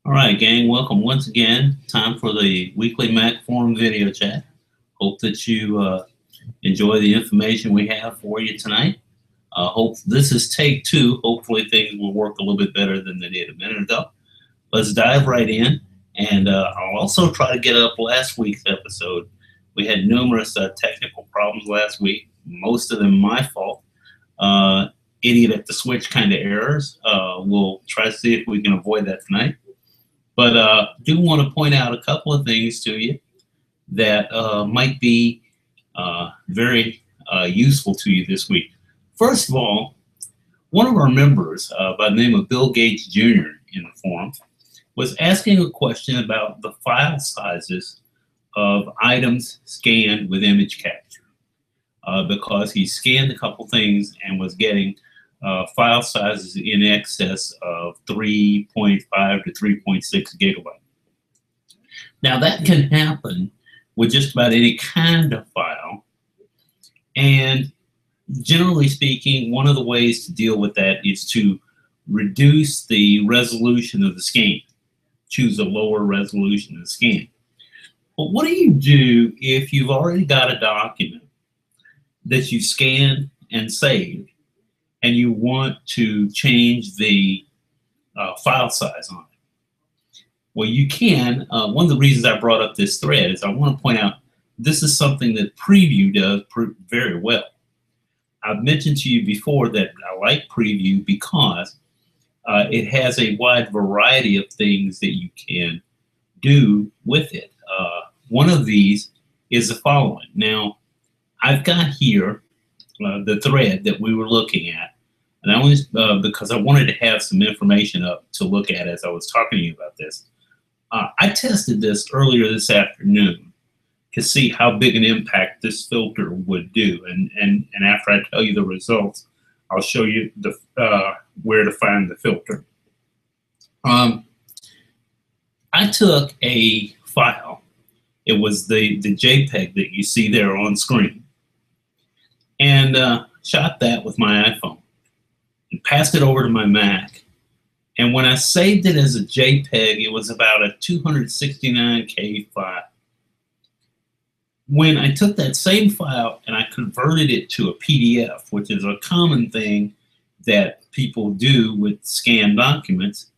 All right, gang, welcome once again. Time for the weekly Mac Forum video chat. Hope that you enjoy the information we have for you tonight. Hope this is take two. Hopefully things will work a little bit better than they did a minute ago. Let's dive right in, and I'll also try to get up last week's episode. We had numerous technical problems last week, most of them my fault. Idiot at the switch kind of errors. We'll try to see if we can avoid that tonight. But do want to point out a couple of things to you that might be very useful to you this week. First of all, one of our members by the name of Bill Gates Jr. in the forum was asking a question about the file sizes of items scanned with image capture because he scanned a couple things and was getting file sizes in excess of 3.5 to 3.6 gigabyte. Now that can happen with just about any kind of file, and generally speaking, one of the ways to deal with that is to reduce the resolution of the scan. Choose a lower resolution of the scan. But what do you do if you've already got a document that you scanned and saved and you want to change the file size on it? Well, you can. One of the reasons I brought up this thread is I want to point out this is something that Preview does very well. I've mentioned to you before that I like Preview because it has a wide variety of things that you can do with it. One of these is the following. Now, I've got here the thread that we were looking at, and I only because I wanted to have some information up to look at as I was talking to you about this. I tested this earlier this afternoon to see how big an impact this filter would do, and after I tell you the results, I'll show you the where to find the filter. I took a file. It was the JPEG that you see there on screen, and shot that with my iPhone and passed it over to my Mac. And when I saved it as a JPEG, it was about a 269K file. When I took that same file and I converted it to a PDF, which is a common thing that people do with scanned documents,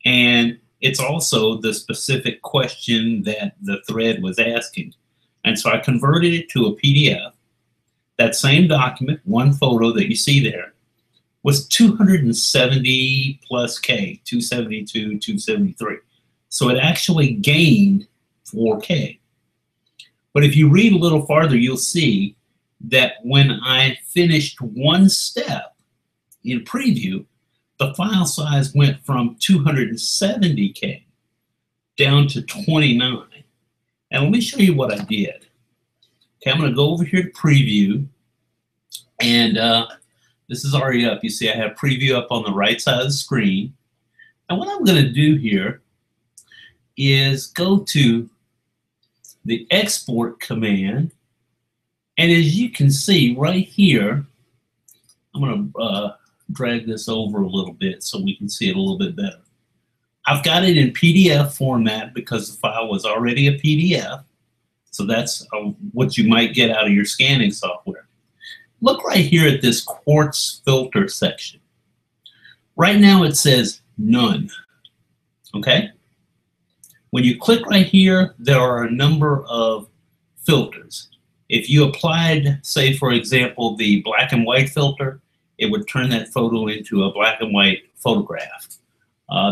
and it's also the specific question that the thread was asking. And so I converted it to a PDF. That same document, one photo that you see there, was 270 plus K, 272, 273. So it actually gained 4K. But if you read a little farther, you'll see that when I finished one step in Preview, the file size went from 270K down to 29. And let me show you what I did. Okay, I'm going to go over here to Preview, and this is already up. You see I have Preview up on the right side of the screen. And what I'm going to do here is go to the export command, and as you can see right here, I'm going to drag this over a little bit so we can see it a little bit better. I've got it in PDF format because the file was already a PDF, so that's what you might get out of your scanning software. Look right here at this quartz filter section. Right now it says none, okay? When you click right here, there are a number of filters. If you applied, say for example, the black and white filter, it would turn that photo into a black and white photograph.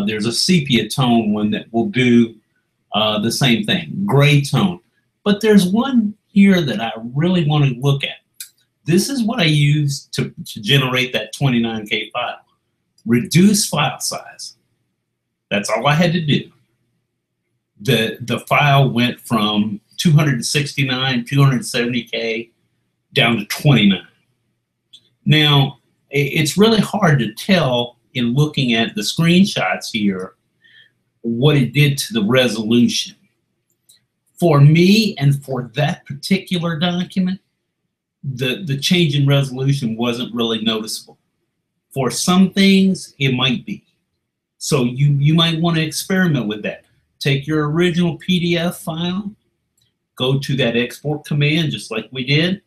There's a sepia tone one that will do the same thing, gray tone. But there's one here that I really want to look at. This is what I used to generate that 29K file. Reduce file size. That's all I had to do. The file went from 269, 270K down to 29. Now, it's really hard to tell in looking at the screenshots here what it did to the resolution. For me and for that particular document, the change in resolution wasn't really noticeable. For some things, it might be. So you might want to experiment with that. Take your original PDF file, go to that export command just like we did,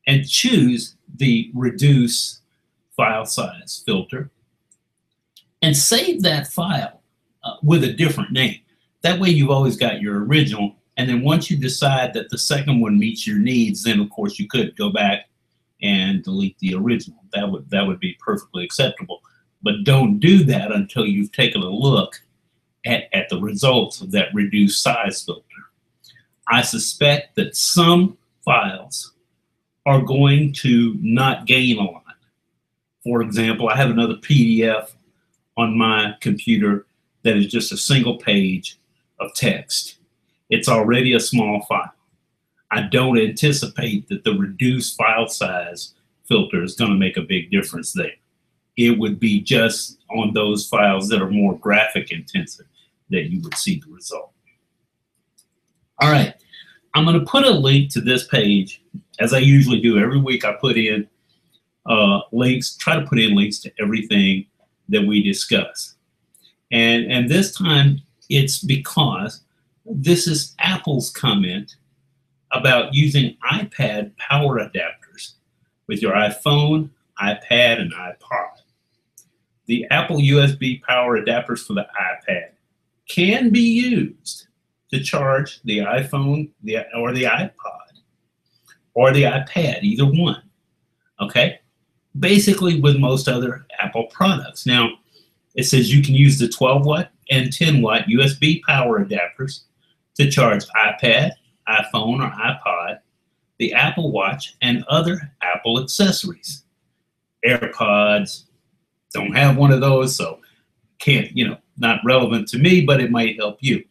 and choose the reduce file size filter, and save that file with a different name. That way you've always got your original, and then once you decide that the second one meets your needs, then of course you could go back and delete the original. That would be perfectly acceptable. But don't do that until you've taken a look at the results of that reduced size filter. I suspect that some files are going to not gain a lot. For example, I have another PDF on my computer that is just a single page of text. It's already a small file. I don't anticipate that the reduced file size filter is going to make a big difference there. It would be just on those files that are more graphic intensive that you would see the result. All right, I'm going to put a link to this page, as I usually do. Every week I put in links, try to put in links to everything that we discuss. And this time it's because this is Apple's comment about using iPad power adapters with your iPhone, iPad, and iPod. The Apple USB power adapters for the iPad can be used to charge the iPhone or the iPod or the iPad, either one, okay? Basically with most other Apple products. Now, it says you can use the 12-watt and 10-watt USB power adapters to charge iPad, iPhone, or iPod, the Apple Watch, and other Apple accessories. AirPods, don't have one of those, so can't, not relevant to me, but it might help you.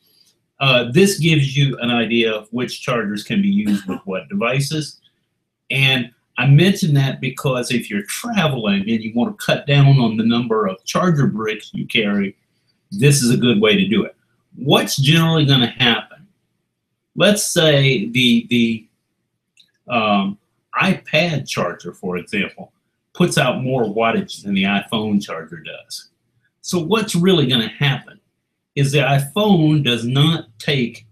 This gives you an idea of which chargers can be used with what devices. And I mention that because if you're traveling and you want to cut down on the number of charger bricks you carry, this is a good way to do it. What's generally going to happen? Let's say the iPad charger, for example, puts out more wattage than the iPhone charger does. So what's really going to happen is the iPhone does not take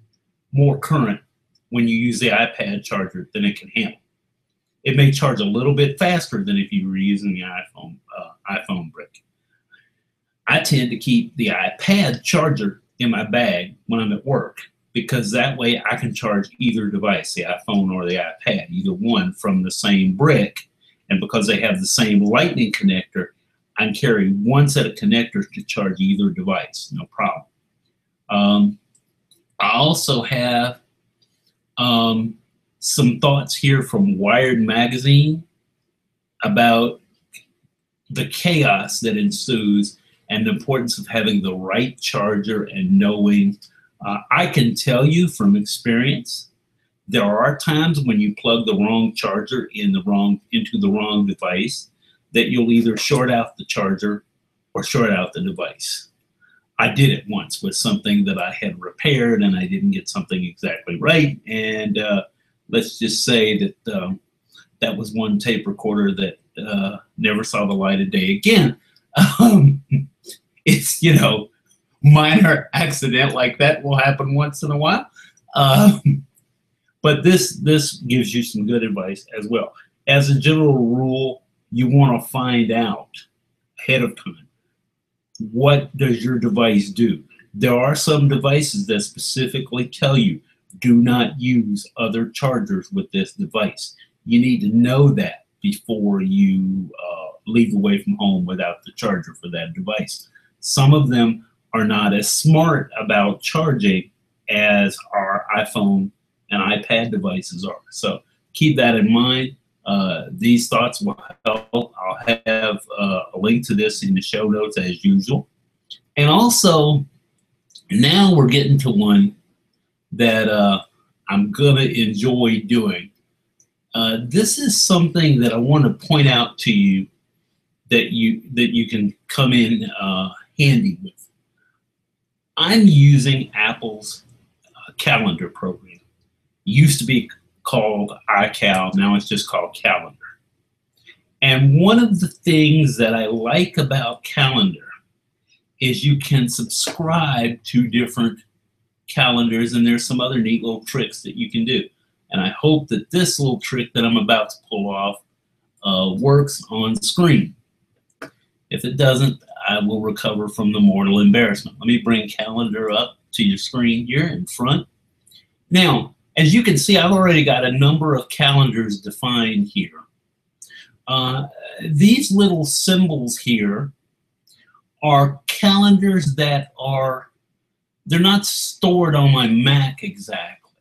more current when you use the iPad charger than it can handle. It may charge a little bit faster than if you were using the iPhone brick. I tend to keep the iPad charger in my bag when I'm at work, because that way I can charge either device, the iPhone or the iPad, either one from the same brick. And because they have the same lightning connector, I can carry one set of connectors to charge either device, no problem. I also have some thoughts here from Wired magazine about the chaos that ensues and the importance of having the right charger and knowing. I can tell you from experience, there are times when you plug the wrong charger into the wrong device that you'll either short out the charger or short out the device. I did it once with something that I had repaired and I didn't get something exactly right. And let's just say that that was one tape recorder that never saw the light of day again. It's, minor accident like that will happen once in a while. But this gives you some good advice as well. As a general rule, you want to find out ahead of time, what does your device do? There are some devices that specifically tell you, do not use other chargers with this device. You need to know that before you leave away from home without the charger for that device. Some of them are not as smart about charging as our iPhone and iPad devices are. So keep that in mind. These thoughts will help. I'll have a link to this in the show notes as usual. And also, now we're getting to one that I'm gonna enjoy doing. This is something that I want to point out to you that you can come in handy with. I'm using Apple's calendar program. Used to be called iCal, now it's just called Calendar. And one of the things that I like about Calendar is you can subscribe to different calendars, and there's some other neat little tricks that you can do. And I hope that this little trick that I'm about to pull off works on screen. If it doesn't, I will recover from the mortal embarrassment. Let me bring calendar up to your screen here in front. Now, as you can see, I've already got a number of calendars defined here. These little symbols here are calendars that they're not stored on my Mac exactly.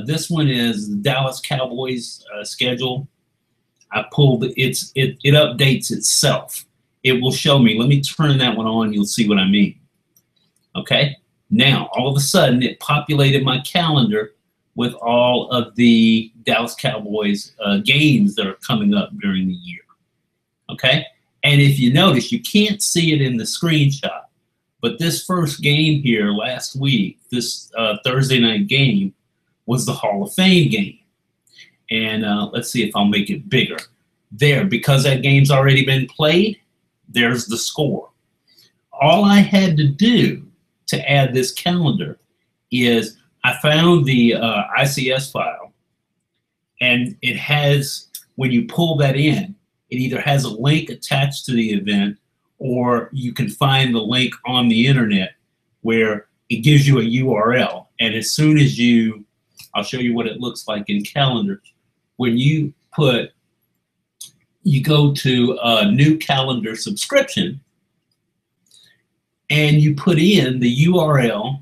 This one is the Dallas Cowboys schedule. I pulled it updates itself. It will show me. Let me turn that one on. You'll see what I mean. Okay. Now, all of a sudden, it populated my calendar with all of the Dallas Cowboys games that are coming up during the year. Okay. And if you notice, you can't see it in the screenshot, but this first game here last week, this Thursday night game, was the Hall of Fame game. And let's see if I'll make it bigger. There, because that game's already been played, there's the score. All I had to do to add this calendar is I found the ICS file, and it has, when you pull that in, it either has a link attached to the event, or you can find the link on the internet where it gives you a URL. And as soon as I'll show you what it looks like in calendar. When you go to a new calendar subscription, and you put in the URL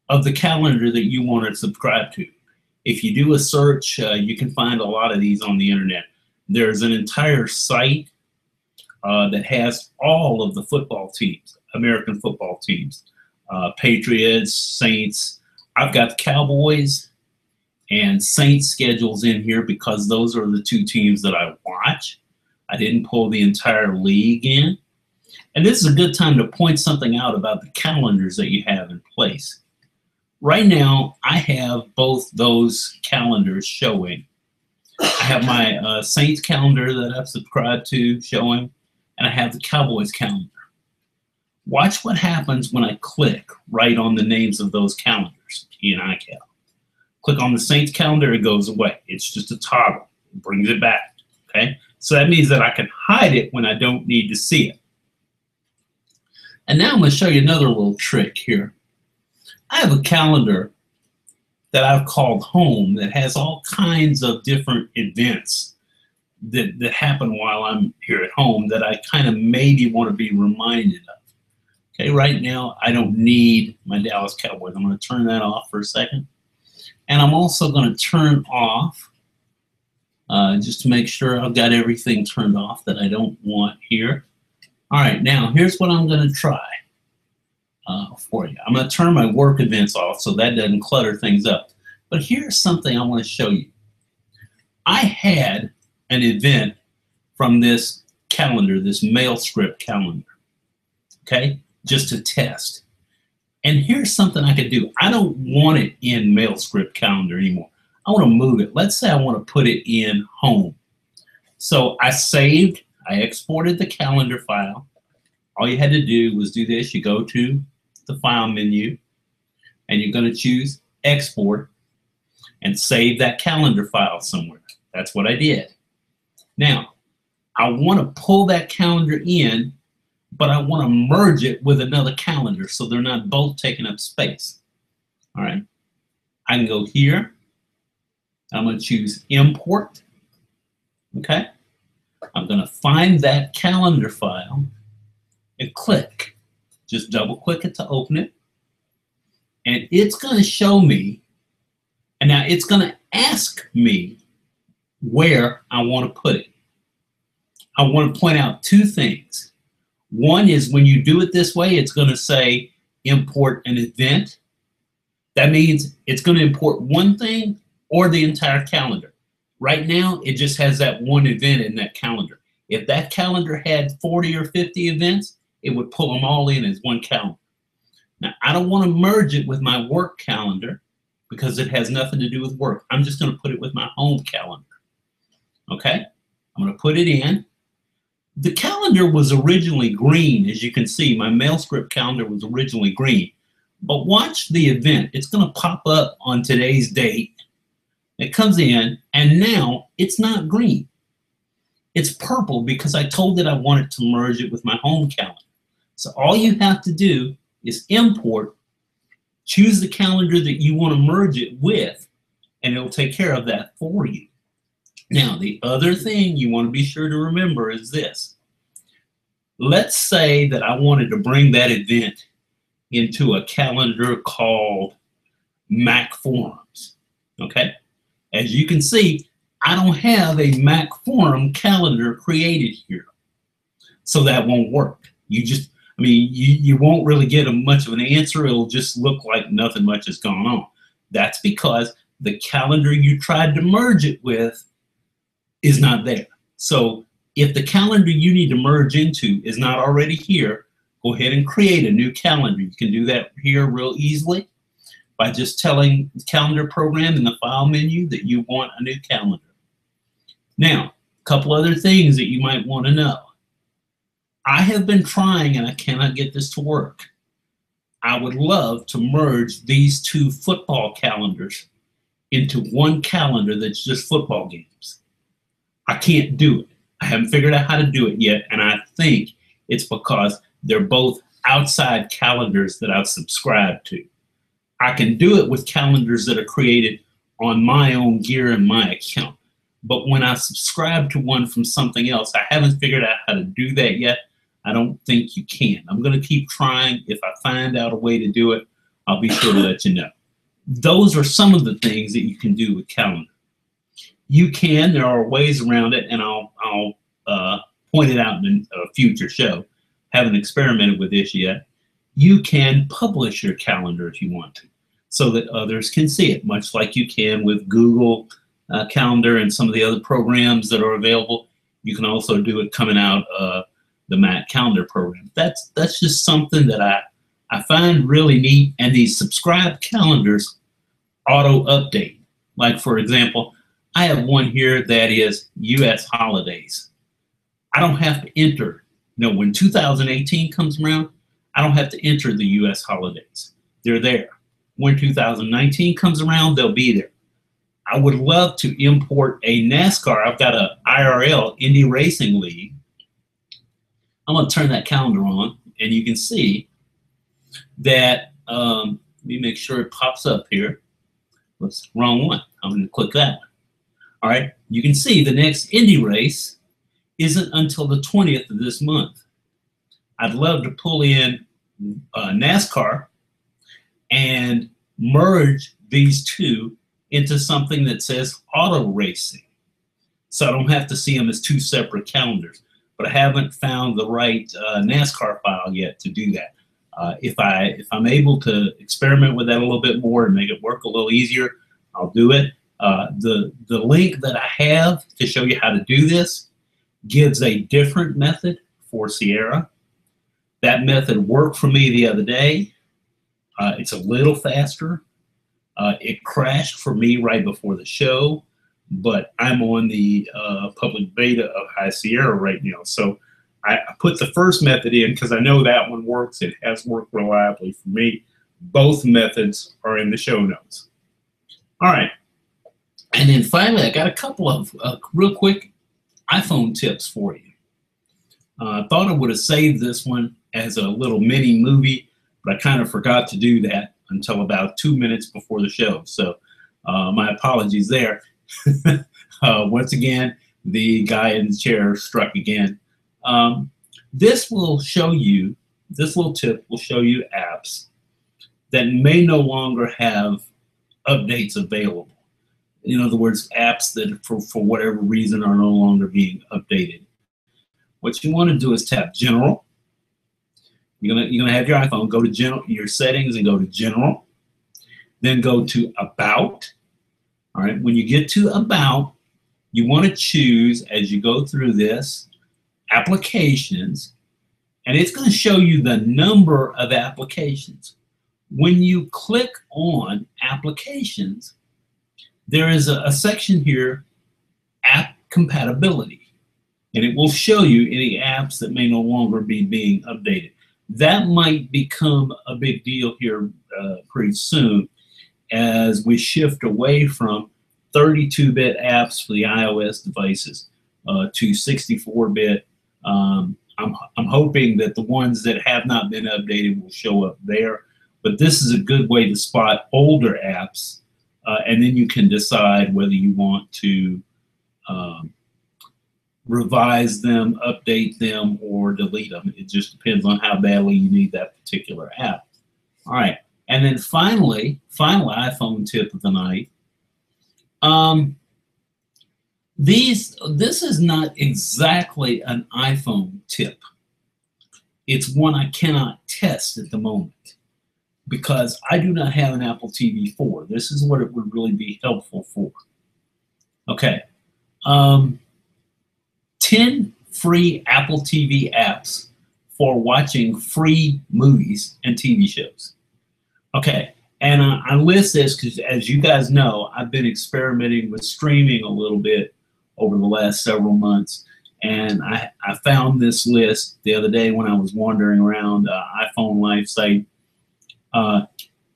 of the calendar that you want to subscribe to. If you do a search, you can find a lot of these on the internet. There's an entire site that has all of the football teams, American football teams, Patriots, Saints. I've got the Cowboys and Saints schedules in here because those are the two teams that I watch. I didn't pull the entire league in. And this is a good time to point something out about the calendars that you have in place. Right now, I have both those calendars showing. I have my Saints calendar that I've subscribed to showing, and I have the Cowboys calendar. Watch what happens when I click right on the names of those calendars, T and I cal. Click on the Saints calendar, it goes away. It's just a toggle. It brings it back. Okay? So that means that I can hide it when I don't need to see it. And now I'm going to show you another little trick here. I have a calendar that I've called home that has all kinds of different events that happen while I'm here at home that I kind of maybe want to be reminded of. Okay, right now I don't need my Dallas Cowboys. I'm going to turn that off for a second. And I'm also going to turn off, just to make sure I've got everything turned off that I don't want here. All right, now here's what I'm going to try for you. I'm going to turn my work events off so that doesn't clutter things up. But here's something I want to show you. I had an event from this calendar, this mail script calendar, okay, just to test. And here's something I could do. I don't want it in mail script calendar anymore. I want to move it. Let's say I want to put it in home. So I exported the calendar file. All you had to do was do this. You go to the file menu, and you're going to choose export and save that calendar file somewhere. That's what I did. Now, I want to pull that calendar in, but I want to merge it with another calendar so they're not both taking up space. All right. I can go here. I'm going to choose import. Okay. I'm going to find that calendar file and click. Just double click it to open it. And it's going to show me, and now it's going to ask me where I want to put it. I want to point out two things. One is when you do it this way, it's going to say import an event. That means it's going to import one thing or the entire calendar. Right now, it just has that one event in that calendar. If that calendar had 40 or 50 events, it would pull them all in as one calendar. Now, I don't want to merge it with my work calendar because it has nothing to do with work. I'm just going to put it with my home calendar. Okay? I'm going to put it in. The calendar was originally green, as you can see. My MailScript calendar was originally green. But watch the event. It's going to pop up on today's date. It comes in, and now it's not green. It's purple because I told it I wanted to merge it with my home calendar. So all you have to do is import, choose the calendar that you want to merge it with, and it'll take care of that for you. Now, the other thing you want to be sure to remember is this. Let's say that I wanted to bring that event into a calendar called Mac Forums, okay? As you can see, I don't have a Mac Forum calendar created here, so that won't work. You won't really get much of an answer. It'll just look like nothing much has gone on. That's because the calendar you tried to merge it with is not there. So if the calendar you need to merge into is not already here, go ahead and create a new calendar. You can do that here real easily by just telling the calendar program in the file menu that you want a new calendar. Now, a couple other things that you might want to know. I have been trying and I cannot get this to work. I would love to merge these two football calendars into one calendar that's just football games. I can't do it. I haven't figured out how to do it yet, and I think it's because they're both outside calendars that I've subscribed to. I can do it with calendars that are created on my own gear and my account. But when I subscribe to one from something else, I haven't figured out how to do that yet. I don't think you can. I'm going to keep trying. If I find out a way to do it, I'll be sure to let you know. Those are some of the things that you can do with calendar. There are ways around it, and I'll point it out in a future show. Haven't experimented with this yet. You can publish your calendar if you want to, so that others can see it, much like you can with Google Calendar and some of the other programs that are available. You can also do it coming out of the Mac Calendar program. That's just something that I find really neat, and these subscribed calendars auto-update. Like, for example, I have one here that is U.S. holidays. I don't have to enter, when 2018 comes around, I don't have to enter the U.S. holidays. They're there. When 2019 comes around, they'll be there. I would love to import a NASCAR. I've got a IRL, Indy Racing League. I'm going to turn that calendar on, and you can see that, let me make sure it pops up here. Whoops, wrong one. I'm going to click that one. All right, you can see the next Indy race isn't until the 20th of this month. I'd love to pull in NASCAR and merge these two into something that says auto racing, so I don't have to see them as two separate calendars. But I haven't found the right NASCAR file yet to do that. If I'm able to experiment with that a little bit more and make it work a little easier, I'll do it. The link that I have to show you how to do this gives a different method for Sierra. That method worked for me the other day. It's a little faster. It crashed for me right before the show, but I'm on the public beta of High Sierra right now. So I put the first method in because I know that one works. It has worked reliably for me. Both methods are in the show notes. All right. And then finally, I got a couple of real quick iPhone tips for you. I thought I would have saved this one as a little mini movie, but I kind of forgot to do that until about 2 minutes before the show. So my apologies there. Once again, the guy in the chair struck again. This will show you, this little tip will show you apps that may no longer have updates available. In other words, apps that for whatever reason are no longer being updated. What you want to do is tap General. You're gonna have your iPhone, go to General, your settings, and go to General. Then go to About. All right, when you get to About, you want to choose, as you go through this, Applications, and it's going to show you the number of applications. When you click on Applications, there is a section here, App Compatibility. and it will show you any apps that may no longer be being updated. That might become a big deal here pretty soon as we shift away from 32-bit apps for the iOS devices to 64-bit. I'm hoping that the ones that have not been updated will show up there, but this is a good way to spot older apps, and then you can decide whether you want to revise them, update them, or delete them. It just depends on how badly you need that particular app. All right, and then final iPhone tip of the night. This is not exactly an iPhone tip. It's one I cannot test at the moment because I do not have an Apple TV 4. This is what it would really be helpful for. Okay. 10 free Apple TV apps for watching free movies and TV shows. Okay. And I list this because, as you guys know, I've been experimenting with streaming a little bit over the last several months. And I found this list the other day when I was wandering around iPhone Life site.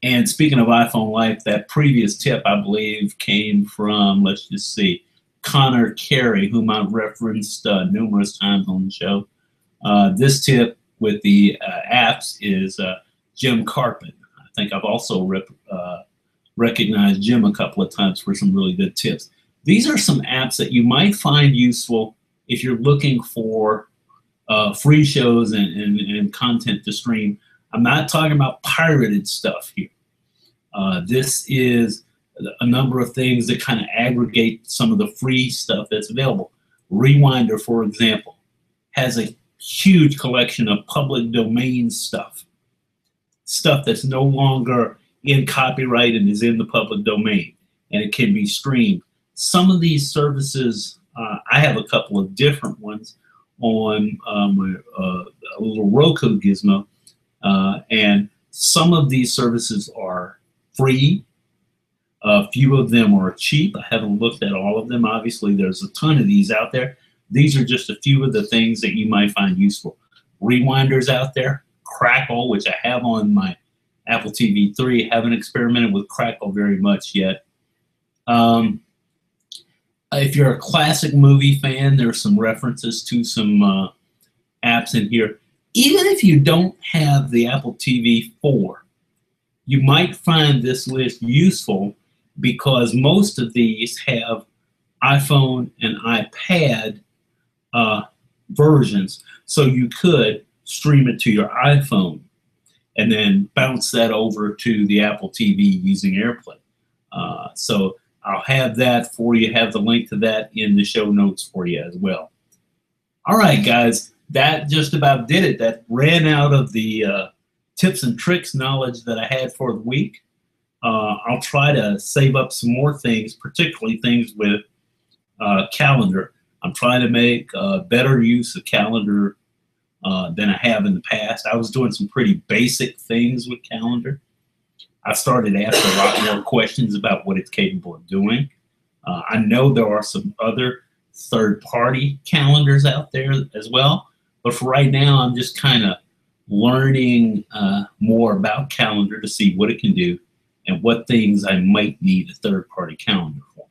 And speaking of iPhone Life, that previous tip, I believe, came from, let's just see, Connor Carey, whom I've referenced numerous times on the show. This tip with the apps is Jim Carpet. I think I've also recognized Jim a couple of times for some really good tips. These are some apps that you might find useful if you're looking for free shows and content to stream. I'm not talking about pirated stuff here. This is a number of things that kind of aggregate some of the free stuff that's available. Rewinder, for example, has a huge collection of public domain stuff that's no longer in copyright and is in the public domain, and it can be streamed. Some of these services, I have a couple of different ones on my a little Roku gizmo, and some of these services are free. A few of them are cheap. I haven't looked at all of them. Obviously, there's a ton of these out there. These are just a few of the things that you might find useful. Rewinders out there. Crackle, which I have on my Apple TV 3. Haven't experimented with Crackle very much yet. If you're a classic movie fan, there are some references to some apps in here. Even if you don't have the Apple TV 4, you might find this list useful because most of these have iPhone and iPad versions. So you could stream it to your iPhone and then bounce that over to the Apple TV using AirPlay. So I'll have that for you, have the link to that in the show notes for you as well. All right, guys, that just about did it. That ran out of the tips and tricks knowledge that I had for the week. I'll try to save up some more things, particularly things with Calendar. I'm trying to make better use of Calendar than I have in the past. I was doing some pretty basic things with Calendar. I started asking a lot more questions about what it's capable of doing. I know there are some other third-party calendars out there as well, but for right now, I'm just kind of learning more about Calendar to see what it can do and what things I might need a third-party calendar for.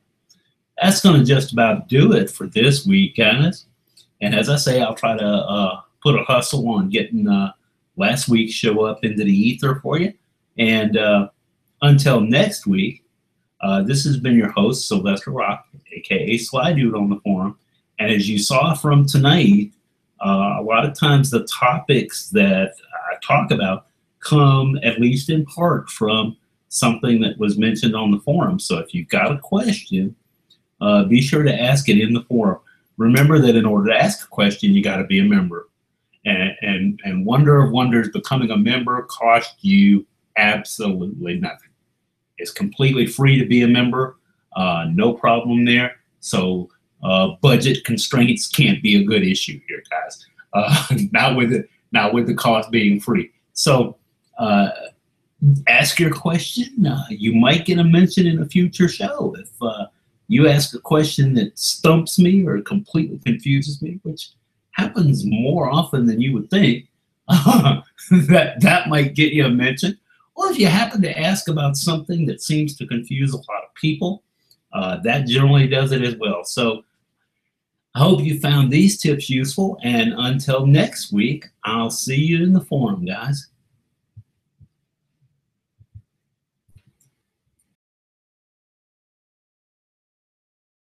That's going to just about do it for this week, guys. And as I say, I'll try to put a hustle on getting last week's show up into the ether for you. And until next week, this has been your host, Sylvester Rock, a.k.a. Sly Dude on the forum. And as you saw from tonight, a lot of times the topics that I talk about come, at least in part, from something that was mentioned on the forum. So if you've got a question, be sure to ask it in the forum. Remember that in order to ask a question, you got to be a member. And wonder of wonders, becoming a member costs you absolutely nothing. It's completely free to be a member. No problem there. So budget constraints can't be a good issue here, guys. Not with the cost being free. So ask your question. You might get a mention in a future show you ask a question that stumps me or completely confuses me, which happens more often than you would think, that might get you a mention. Or if you happen to ask about something that seems to confuse a lot of people, that generally does it as well. So I hope you found these tips useful, and until next week, I'll see you in the forum, guys.